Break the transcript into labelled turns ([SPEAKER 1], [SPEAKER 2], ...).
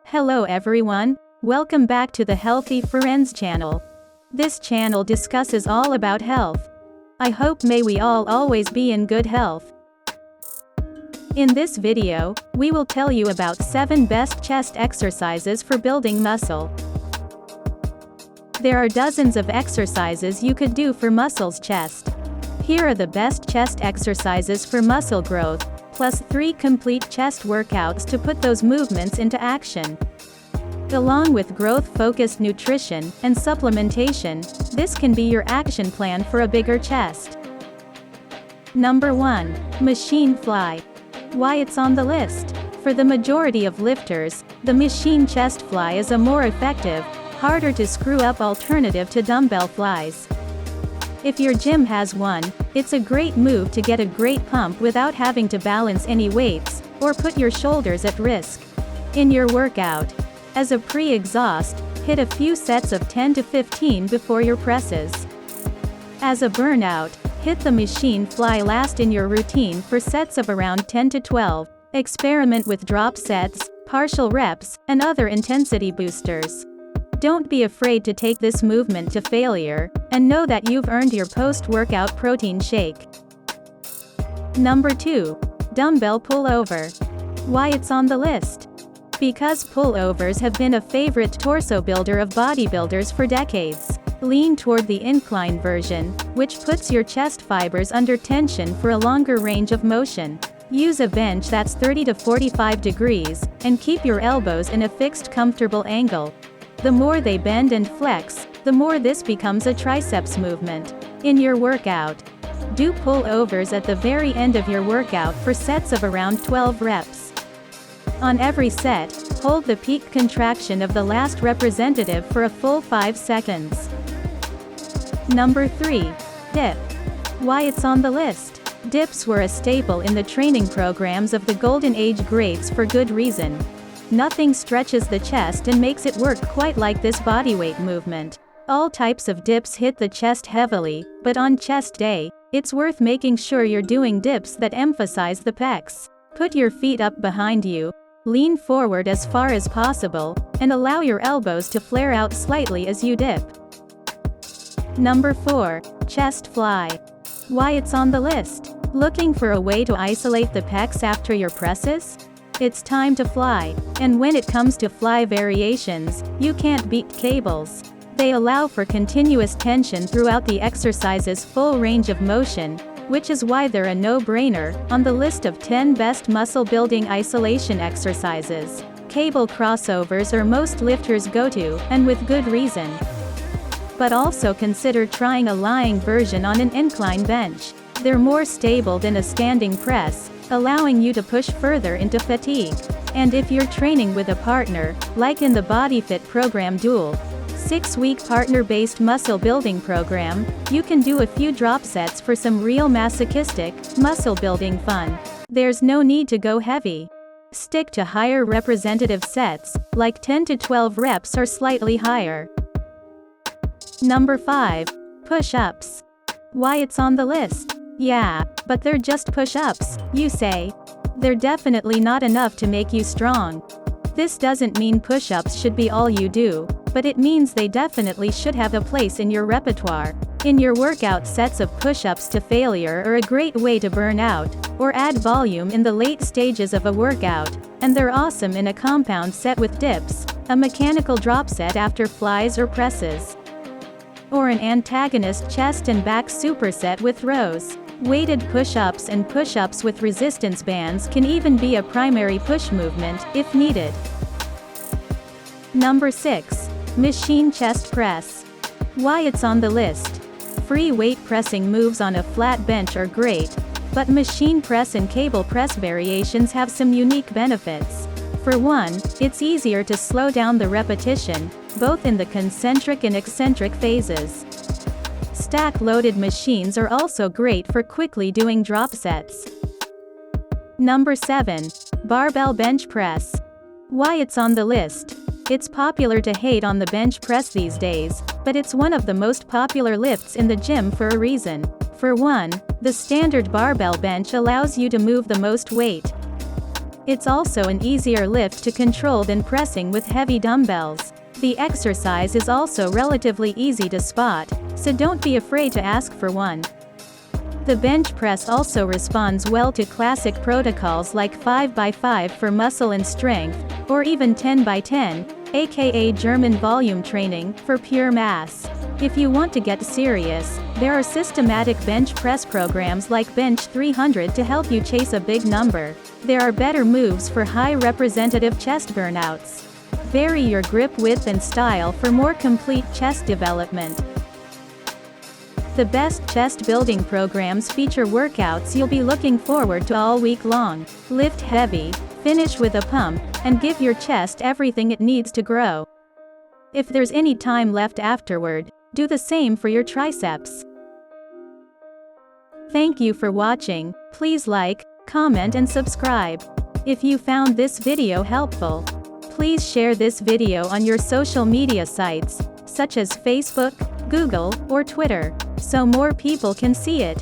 [SPEAKER 1] Hello everyone, welcome back to the Healthy Friends channel. This channel discusses all about health. I hope may we all always be in good health. In this video, we will tell you about 7 best chest exercises for building muscle. There are dozens of exercises you could do for muscles chest. Here are the best chest exercises for muscle growth, plus 3 complete chest workouts to put those movements into action. Along with growth-focused nutrition and supplementation, this can be your action plan for a bigger chest. Number 1. Machine fly. Why it's on the list? For the majority of lifters, the machine chest fly is a more effective, harder to screw up alternative to dumbbell flies. If your gym has one, it's a great move to get a great pump without having to balance any weights, or put your shoulders at risk. In your workout, as a pre-exhaust, hit a few sets of 10 to 15 before your presses. As a burnout, hit the machine fly last in your routine for sets of around 10 to 12. Experiment with drop sets, partial reps, and other intensity boosters. Don't be afraid to take this movement to failure, and know that you've earned your post-workout protein shake. Number 2. Dumbbell Pullover. Why it's on the list? Because pullovers have been a favorite torso builder of bodybuilders for decades. Lean toward the incline version, which puts your chest fibers under tension for a longer range of motion. Use a bench that's 30 to 45 degrees, and keep your elbows in a fixed comfortable angle. The more they bend and flex, the more this becomes a triceps movement. In your workout, do pullovers at the very end of your workout for sets of around 12 reps. On every set, hold the peak contraction of the last representative for a full 5 seconds. Number 3. Dip. Why it's on the list? Dips were a staple in the training programs of the Golden Age greats for good reason. Nothing stretches the chest and makes it work quite like this bodyweight movement. All types of dips hit the chest heavily, but on chest day, it's worth making sure you're doing dips that emphasize the pecs. Put your feet up behind you, lean forward as far as possible, and allow your elbows to flare out slightly as you dip. Number 4. Chest fly. Why it's on the list? Looking for a way to isolate the pecs after your presses? It's time to fly, and when it comes to fly variations, you can't beat cables. They allow for continuous tension throughout the exercise's full range of motion, which is why they're a no-brainer on the list of 10 best muscle-building isolation exercises. Cable crossovers are most lifters' go-to, and with good reason. But also consider trying a lying version on an incline bench. They're more stable than a standing press, allowing you to push further into fatigue. And if you're training with a partner, like in the BodyFit program Dual, 6-week partner-based muscle building program, you can do a few drop sets for some real masochistic, muscle building fun. There's no need to go heavy. Stick to higher representative sets, like 10 to 12 reps or slightly higher. Number 5. Push-ups. Why it's on the list? Yeah, but they're just push-ups, you say. They're definitely not enough to make you strong. This doesn't mean push-ups should be all you do, but it means they definitely should have a place in your repertoire. In your workout, sets of push-ups to failure are a great way to burn out, or add volume in the late stages of a workout, and they're awesome in a compound set with dips, a mechanical drop set after flies or presses, or an antagonist chest and back superset with rows. Weighted push-ups and push-ups with resistance bands can even be a primary push movement, if needed. Number 6. Machine chest press. Why it's on the list? Free weight pressing moves on a flat bench are great, but machine press and cable press variations have some unique benefits. For one, it's easier to slow down the repetition, both in the concentric and eccentric phases. Stack-loaded machines are also great for quickly doing drop sets. Number 7. Barbell bench press. Why it's on the list? It's popular to hate on the bench press these days, but it's one of the most popular lifts in the gym for a reason. For one, the standard barbell bench allows you to move the most weight. It's also an easier lift to control than pressing with heavy dumbbells. The exercise is also relatively easy to spot, so don't be afraid to ask for one. The bench press also responds well to classic protocols like 5x5 for muscle and strength, or even 10x10, aka German volume training, for pure mass. If you want to get serious, there are systematic bench press programs like Bench 300 to help you chase a big number. There are better moves for high representative chest burnouts. Vary your grip width and style for more complete chest development. The best chest building programs feature workouts you'll be looking forward to all week long. Lift heavy, finish with a pump, and give your chest everything it needs to grow. If there's any time left afterward, do the same for your triceps. Thank you for watching. Please like, comment and subscribe. If you found this video helpful, please share this video on your social media sites, such as Facebook, Google, or Twitter, so more people can see it.